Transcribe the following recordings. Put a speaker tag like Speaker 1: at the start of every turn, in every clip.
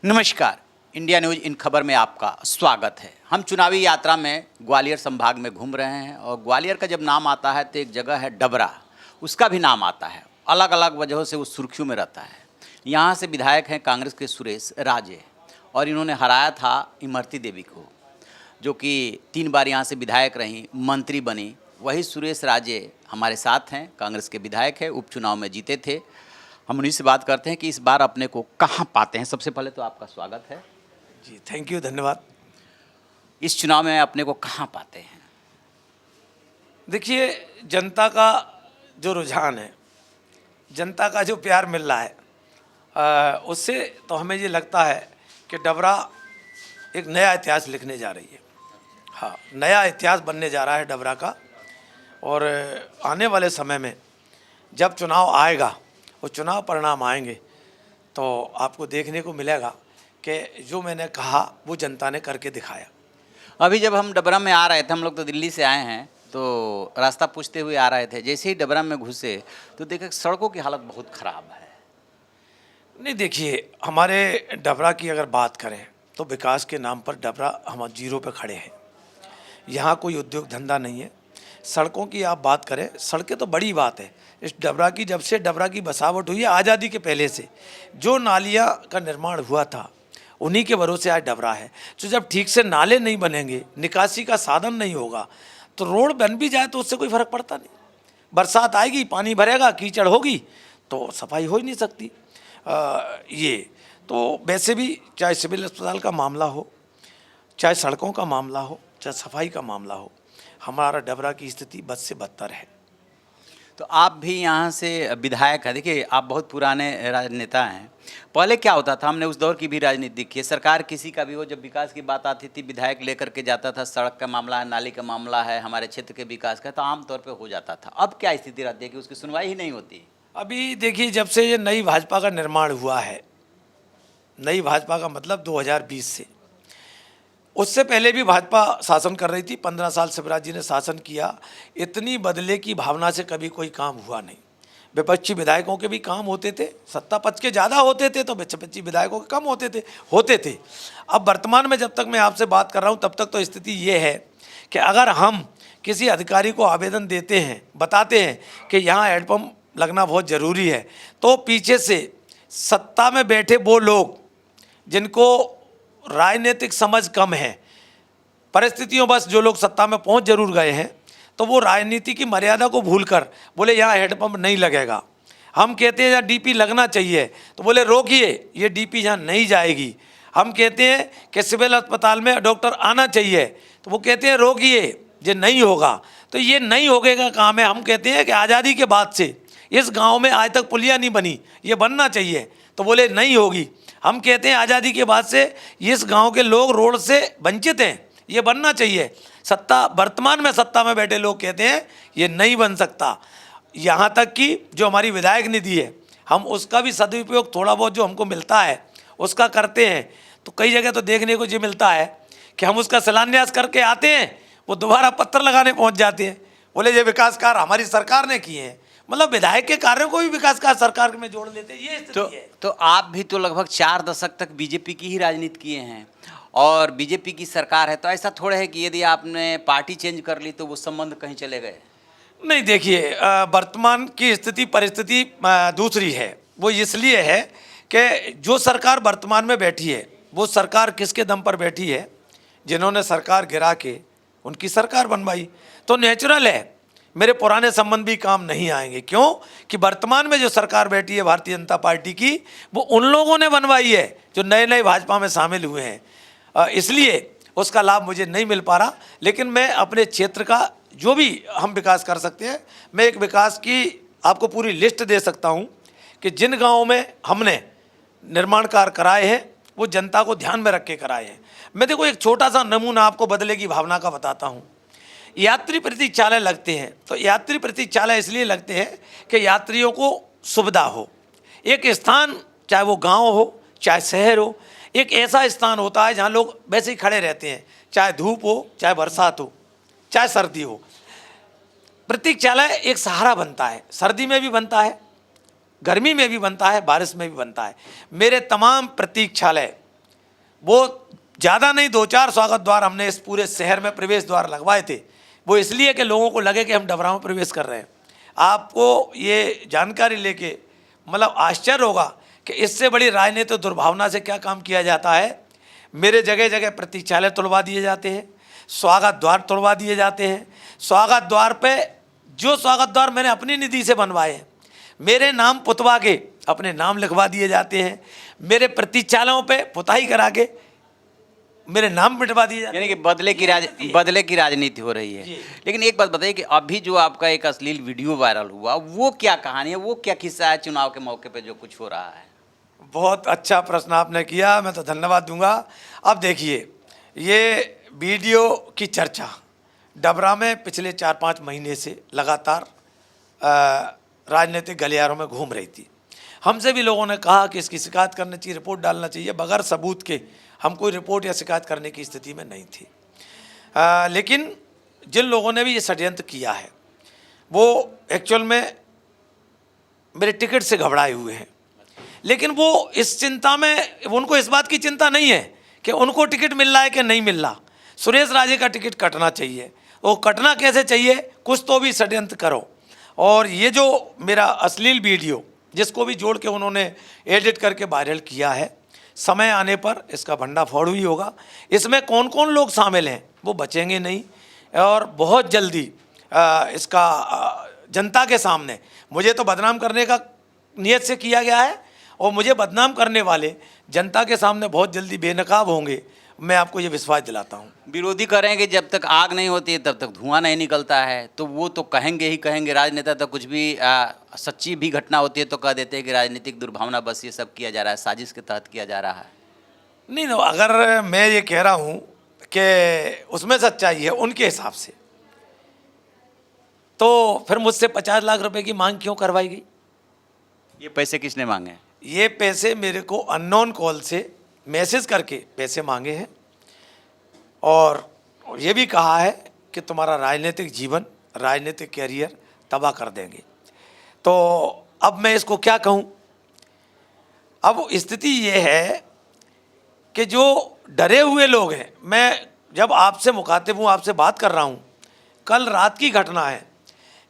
Speaker 1: नमस्कार। India news in खबर में आपका स्वागत है। हम चुनावी यात्रा में ग्वालियर संभाग में घूम रहे हैं और ग्वालियर का जब नाम आता है तो एक जगह है डबरा, उसका भी नाम आता है। अलग अलग वजहों से वो सुर्खियों में रहता है। यहाँ से विधायक हैं कांग्रेस के सुरेश राजे और इन्होंने हराया था इमरती देवी को, जो कि 3 बार यहाँ से विधायक रहीं, मंत्री बनी। वही सुरेश राजे हमारे साथ हैं, कांग्रेस के विधायक हैं, उपचुनाव में जीते थे। हम उन्हीं से बात करते हैं कि इस बार अपने को कहाँ पाते हैं। सबसे पहले तो आपका स्वागत है
Speaker 2: जी। थैंक यू, धन्यवाद।
Speaker 1: इस चुनाव में अपने को कहाँ पाते हैं?
Speaker 2: देखिए, जनता का जो रुझान है, जनता का जो प्यार मिल रहा है, उससे तो हमें ये लगता है कि डबरा एक नया इतिहास लिखने जा रही है। हाँ, नया इतिहास बनने जा रहा है डबरा का। और आने वाले समय में जब चुनाव आएगा और चुनाव परिणाम आएंगे तो आपको देखने को मिलेगा कि जो मैंने कहा वो जनता ने करके दिखाया।
Speaker 1: अभी जब हम डबरा में आ रहे थे, हम लोग तो दिल्ली से आए हैं, तो रास्ता पूछते हुए आ रहे थे। जैसे ही डबरा में घुसे तो देखे सड़कों की हालत बहुत ख़राब है।
Speaker 2: नहीं, देखिए, हमारे डबरा की अगर बात करें तो विकास के नाम पर डबरा हम जीरो पे खड़े हैं। यहाँ कोई उद्योग धंधा नहीं है। सड़कों की आप बात करें, सड़कें तो बड़ी बात है। इस डबरा की, जब से डबरा की बसावट हुई है, आज़ादी के पहले से जो नालियाँ का निर्माण हुआ था उन्हीं के भरोसे आज डबरा है। तो जब ठीक से नाले नहीं बनेंगे, निकासी का साधन नहीं होगा, तो रोड बन भी जाए तो उससे कोई फर्क पड़ता नहीं। बरसात आएगी, पानी भरेगा, कीचड़ होगी तो सफाई हो ही नहीं सकती। ये तो वैसे भी चाहे सिविल अस्पताल का मामला हो, चाहे सड़कों का मामला हो, चाहे सफाई का मामला हो, हमारा डबरा की स्थिति बद से बदतर है।
Speaker 1: तो आप भी यहाँ से विधायक हैं। देखिए, आप बहुत पुराने राजनेता हैं। पहले क्या होता था, हमने उस दौर की भी राजनीति देखी है। सरकार किसी का भी हो, जब विकास की बात आती थी, विधायक लेकर के जाता था। सड़क का मामला है, नाली का मामला है, हमारे क्षेत्र के विकास का, तो आमतौर पे हो जाता था। अब क्या स्थिति रहती है कि उसकी सुनवाई ही नहीं होती?
Speaker 2: अभी देखिए, जब से ये नई भाजपा का निर्माण हुआ है, नई भाजपा का मतलब 2020 से, उससे पहले भी भाजपा शासन कर रही थी। 15 साल शिवराज जी ने शासन किया। इतनी बदले की भावना से कभी कोई काम हुआ नहीं। विपक्षी विधायकों के भी काम होते थे, सत्ता पक्ष के ज़्यादा होते थे तो विपक्षी विधायकों के कम होते थे। अब वर्तमान में जब तक मैं आपसे बात कर रहा हूँ तब तक तो स्थिति ये है कि अगर हम किसी अधिकारी को आवेदन देते हैं, बताते हैं कि यहाँ हैंडपम्प लगना बहुत ज़रूरी है, तो पीछे से सत्ता में बैठे वो लोग जिनको राजनीतिक समझ कम है, परिस्थितियों बस जो लोग सत्ता में पहुंच जरूर गए हैं, तो वो राजनीति की मर्यादा को भूलकर बोले यहाँ हैंडपंप नहीं लगेगा। हम कहते हैं यहाँ डीपी लगना चाहिए तो बोले रोकिए, ये डीपी यहाँ नहीं जाएगी। हम कहते हैं कि सिविल अस्पताल में डॉक्टर आना चाहिए तो वो कहते हैं रोकिए, ये नहीं होगा। तो ये नहीं होगे का काम है। हम कहते हैं कि आज़ादी के बाद से इस गाँव में आज तक पुलिया नहीं बनी, ये बनना चाहिए, तो बोले नहीं होगी। हम कहते हैं आज़ादी के बाद से इस गांव के लोग रोड से वंचित हैं, ये बनना चाहिए। सत्ता, वर्तमान में सत्ता में बैठे लोग कहते हैं ये नहीं बन सकता। यहाँ तक कि जो हमारी विधायक निधि है, हम उसका भी सदुपयोग थोड़ा बहुत जो हमको मिलता है उसका करते हैं। तो कई जगह तो देखने को ये मिलता है कि हम उसका शिलान्यास करके आते हैं, वो दोबारा पत्थर लगाने पहुँच जाते हैं, बोले ये विकास कार्य हमारी सरकार ने किए हैं। मतलब विधायक के कार्यों को भी विकास का सरकार में जोड़ लेते हैं, ये स्थिति है।
Speaker 1: तो आप भी तो लगभग 4 दशक तक बीजेपी की ही राजनीति किए हैं और बीजेपी की सरकार है, तो ऐसा थोड़ा है कि यदि आपने पार्टी चेंज कर ली तो वो संबंध कहीं चले गए?
Speaker 2: नहीं, देखिए, वर्तमान की स्थिति परिस्थिति दूसरी है। वो इसलिए है कि जो सरकार वर्तमान में बैठी है वो सरकार किसके दम पर बैठी है? जिन्होंने सरकार गिरा के उनकी सरकार बनवाई। तो नेचुरल है मेरे पुराने संबंध भी काम नहीं आएंगे। क्यों कि वर्तमान में जो सरकार बैठी है भारतीय जनता पार्टी की, वो उन लोगों ने बनवाई है जो नए नए भाजपा में शामिल हुए हैं। इसलिए उसका लाभ मुझे नहीं मिल पा रहा। लेकिन मैं अपने क्षेत्र का जो भी हम विकास कर सकते हैं, मैं एक विकास की आपको पूरी लिस्ट दे सकता हूं कि जिन गाँवों में हमने निर्माण कार्य कराए हैं वो जनता को ध्यान में रख के कराए हैं। मैं देखो एक छोटा सा नमूना आपको बदले की भावना का बताता हूँ। यात्री प्रतीक्षालय लगते हैं, तो यात्री प्रतीक्षालय इसलिए लगते हैं कि यात्रियों को सुविधा हो। एक स्थान, चाहे वो गांव हो चाहे शहर हो, एक ऐसा स्थान होता है जहां लोग वैसे ही खड़े रहते हैं, चाहे धूप हो, चाहे बरसात हो, चाहे सर्दी हो। प्रतीक्षालय एक सहारा बनता है, सर्दी में भी बनता है, गर्मी में भी बनता है, बारिश में भी बनता है। मेरे तमाम प्रतीक्षालय वो ज़्यादा नहीं, 2-4 स्वागत द्वार हमने इस पूरे शहर में प्रवेश द्वार लगवाए थे। वो इसलिए कि लोगों को लगे कि हम डबरा में प्रवेश कर रहे हैं। आपको ये जानकारी लेके मतलब आश्चर्य होगा कि इससे बड़ी राजनीतिक दुर्भावना से क्या काम किया जाता है। मेरे जगह जगह प्रतीक्षालय तोड़वा दिए जाते हैं, स्वागत द्वार तोड़वा दिए जाते हैं। स्वागत द्वार पे जो स्वागत द्वार मैंने अपनी निधि से बनवाए हैं, मेरे नाम पुतवा के अपने नाम लिखवा दिए जाते हैं। मेरे प्रतीक्षालयों पे पुताई करा के मेरे नाम मिटवा दिए जाते हैं।
Speaker 1: यानी कि बदले की राजनीति हो रही है। लेकिन एक बात बताइए कि अभी जो आपका एक अश्लील वीडियो वायरल हुआ, वो क्या कहानी है, वो क्या किस्सा है चुनाव के मौके पे जो कुछ हो रहा है?
Speaker 2: बहुत अच्छा प्रश्न आपने किया, मैं तो धन्यवाद दूंगा। अब देखिए, ये वीडियो की चर्चा डबरा में पिछले 4-5 महीने से लगातार राजनीतिक गलियारों में घूम रही थी। हमसे भी लोगों ने कहा कि इसकी शिकायत करनी चाहिए, रिपोर्ट डालना चाहिए। बगैर सबूत के हम कोई रिपोर्ट या शिकायत करने की स्थिति में नहीं थी। लेकिन जिन लोगों ने भी ये षड्यंत्र किया है, वो एक्चुअल में मेरे टिकट से घबराए हुए हैं। लेकिन वो इस चिंता में, उनको इस बात की चिंता नहीं है कि उनको टिकट मिल रहा है कि नहीं मिल रहा। सुरेश राजे का टिकट कटना चाहिए। वो कटना कैसे चाहिए, कुछ तो भी षड्यंत्र करो। और ये जो मेरा अश्लील वीडियो जिसको भी जोड़ के उन्होंने एडिट करके वायरल किया है, समय आने पर इसका भंडाफोड़ ही होगा। इसमें कौन कौन लोग शामिल हैं वो बचेंगे नहीं, और बहुत जल्दी इसका जनता के सामने, मुझे तो बदनाम करने का नियत से किया गया है और मुझे बदनाम करने वाले जनता के सामने बहुत जल्दी बेनकाब होंगे, मैं आपको ये विश्वास दिलाता हूँ।
Speaker 1: विरोधी करेंगे जब तक आग नहीं होती है तब तक धुआं नहीं निकलता है, तो वो तो कहेंगे ही कहेंगे। राजनेता तो कुछ भी सच्ची भी घटना होती है तो कह देते हैं कि राजनीतिक दुर्भावना बस ये सब किया जा रहा है, साजिश के तहत किया जा रहा है।
Speaker 2: नहीं, अगर मैं ये कह रहा हूँ कि उसमें सच्चाई है उनके हिसाब से, तो फिर मुझसे 50 लाख रुपए की मांग क्यों करवाई गई?
Speaker 1: ये पैसे किसने मांगे?
Speaker 2: ये पैसे मेरे को अननोन कॉल से मैसेज करके पैसे मांगे हैं, और ये भी कहा है कि तुम्हारा राजनीतिक जीवन, राजनीतिक कैरियर तबाह कर देंगे। तो अब मैं इसको क्या कहूँ? अब स्थिति ये है कि जो डरे हुए लोग हैं, मैं जब आपसे मुखातिब हूँ, आपसे बात कर रहा हूँ, कल रात की घटना है,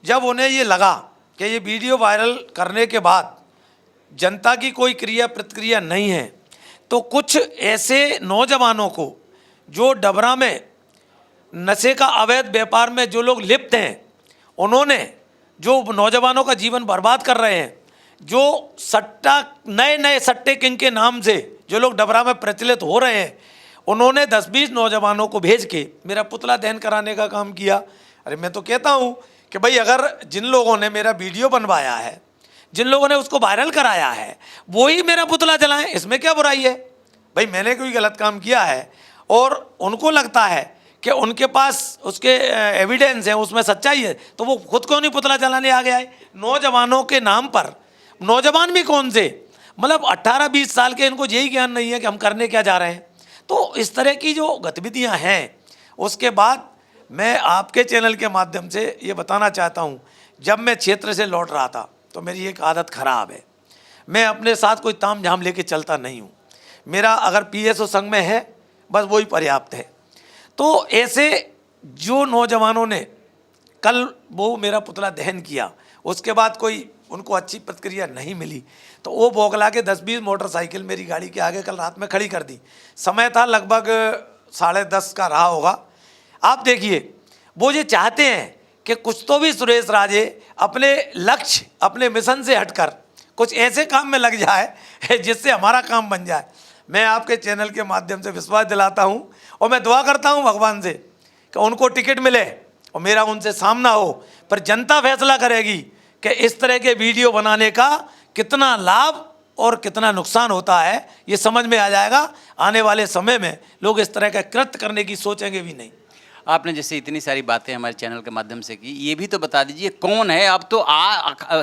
Speaker 2: जब उन्हें ये लगा कि ये वीडियो वायरल करने के बाद जनता की कोई क्रिया प्रतिक्रिया नहीं है, तो कुछ ऐसे नौजवानों को जो डबरा में नशे का अवैध व्यापार में जो लोग लिप्त हैं, उन्होंने जो नौजवानों का जीवन बर्बाद कर रहे हैं, जो सट्टा, नए नए सट्टे किंग के नाम से जो लोग डबरा में प्रचलित हो रहे हैं, उन्होंने 10-20 नौजवानों को भेज के मेरा पुतला दहन कराने का काम किया। अरे मैं तो कहता हूँ कि भाई, अगर जिन लोगों ने मेरा वीडियो बनवाया है, जिन लोगों ने उसको वायरल कराया है, वो ही मेरा पुतला जलाएं, इसमें क्या बुराई है? भाई, मैंने कोई गलत काम किया है और उनको लगता है कि उनके पास उसके एविडेंस है, उसमें सच्चाई है, तो वो खुद क्यों नहीं पुतला जलाने आ गया है? नौजवानों के नाम पर, नौजवान भी कौन से, मतलब 18-20 साल के, इनको यही ज्ञान नहीं है कि हम करने क्या जा रहे हैं। तो इस तरह की जो गतिविधियां हैं, उसके बाद मैं आपके चैनल के माध्यम से ये बताना चाहता हूँ, जब मैं क्षेत्र से लौट रहा था तो मेरी एक आदत ख़राब है, मैं अपने साथ कोई ताम झाम लेके चलता नहीं हूँ। मेरा अगर PSO संघ में है, बस वही पर्याप्त है। तो ऐसे जो नौजवानों ने कल वो मेरा पुतला दहन किया, उसके बाद कोई उनको अच्छी प्रतिक्रिया नहीं मिली, तो वो बौखला के 10-20 मोटरसाइकिल मेरी गाड़ी के आगे कल रात में खड़ी कर दी। समय था लगभग 10:30 का रहा होगा। आप देखिए, वो ये चाहते हैं कि कुछ तो भी सुरेश राजे अपने लक्ष्य, अपने मिशन से हटकर कुछ ऐसे काम में लग जाए जिससे हमारा काम बन जाए। मैं आपके चैनल के माध्यम से विश्वास दिलाता हूं, और मैं दुआ करता हूं भगवान से कि उनको टिकट मिले और मेरा उनसे सामना हो, पर जनता फैसला करेगी कि इस तरह के वीडियो बनाने का कितना लाभ और कितना नुकसान होता है, ये समझ में आ जाएगा। आने वाले समय में लोग इस तरह का कृत्य करने की सोचेंगे भी नहीं।
Speaker 1: आपने जैसे इतनी सारी बातें हमारे चैनल के माध्यम से की, ये भी तो बता दीजिए कौन है? अब तो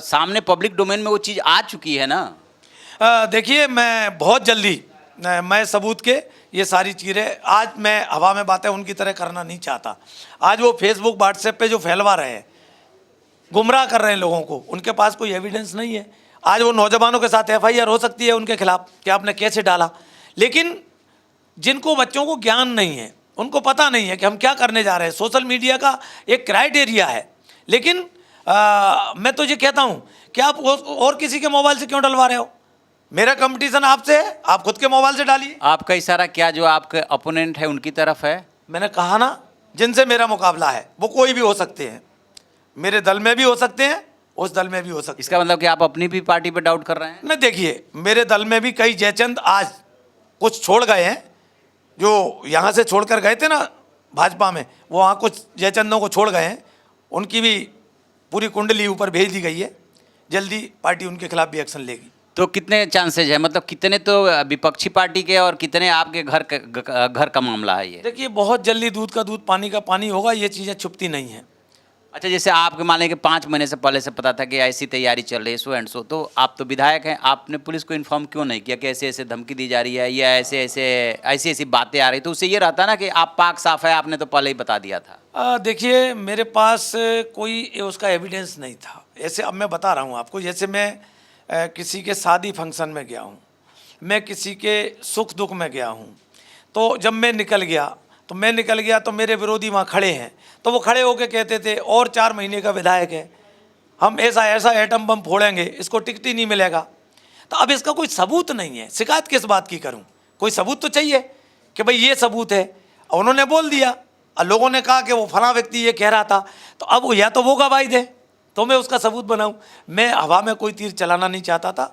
Speaker 1: सामने पब्लिक डोमेन में वो चीज़ आ चुकी है ना।
Speaker 2: देखिए, मैं बहुत जल्दी मैं सबूत के ये सारी चीज़ें, आज मैं हवा में बातें उनकी तरह करना नहीं चाहता। आज वो फेसबुक व्हाट्सएप पे जो फैलवा रहे हैं, गुमराह कर रहे हैं लोगों को, उनके पास कोई एविडेंस नहीं है। आज वो नौजवानों के साथ FIR हो सकती है उनके खिलाफ कि आपने कैसे डाला, लेकिन जिनको बच्चों को ज्ञान नहीं है, उनको पता नहीं है कि हम क्या करने जा रहे हैं। सोशल मीडिया का एक क्राइटेरिया है, लेकिन मैं तो ये कहता हूँ कि आप और किसी के मोबाइल से क्यों डलवा रहे हो? मेरा कंपटीशन आपसे है, आप खुद के मोबाइल से डालिए।
Speaker 1: आपका इशारा क्या जो आपके अपोनेंट है उनकी तरफ है?
Speaker 2: मैंने कहा ना, जिनसे मेरा मुकाबला है वो कोई भी हो सकते हैं, मेरे दल में भी हो सकते हैं, उस दल में भी हो सकते हैं।
Speaker 1: इसका मतलब कि आप अपनी भी पार्टी पे डाउट कर रहे हैं?
Speaker 2: नहीं, देखिए, मेरे दल में भी कई जयचंद आज कुछ छोड़ गए हैं, जो यहाँ से छोड़कर गए थे ना भाजपा में, वो वहाँ कुछ जयचंदों को छोड़ गए हैं, उनकी भी पूरी कुंडली ऊपर भेज दी गई है। जल्दी पार्टी उनके खिलाफ भी एक्शन लेगी।
Speaker 1: तो कितने चांसेज है, मतलब कितने तो विपक्षी पार्टी के और कितने आपके घर का मामला है ये?
Speaker 2: देखिए, बहुत जल्दी दूध का दूध पानी का पानी होगा, ये चीज़ें छुपती नहीं हैं।
Speaker 1: अच्छा, जैसे आपके मान लें कि 5 महीने से पहले से पता था कि ऐसी तैयारी चल रही है, सो एंड सो, तो आप तो विधायक हैं, आपने पुलिस को इन्फॉर्म क्यों नहीं किया कि ऐसे ऐसे धमकी दी जा रही है या ऐसे ऐसी ऐसी बातें आ रही? तो उससे ये रहता ना कि आप पाक साफ है, आपने तो पहले ही बता दिया था।
Speaker 2: देखिए, मेरे पास कोई उसका एविडेंस नहीं था। ऐसे अब मैं बता रहा हूँ आपको, जैसे मैं किसी के शादी फंक्शन में गया हूँ, मैं किसी के सुख दुख में गया हूँ, तो जब मैं निकल गया तो मेरे विरोधी वहाँ खड़े हैं, तो वो खड़े होकर कहते थे और 4 महीने का विधायक है, हम ऐसा ऐसा एटम बम फोड़ेंगे, इसको टिकट ही नहीं मिलेगा। तो अब इसका कोई सबूत नहीं है, शिकायत किस बात की करूं? कोई सबूत तो चाहिए कि भाई ये सबूत है। उन्होंने बोल दिया और लोगों ने कहा कि वो फला व्यक्ति ये कह रहा था, तो अब या तो वो गवाही दे तो मैं उसका सबूत बनाऊं। मैं हवा में कोई तीर चलाना नहीं चाहता था।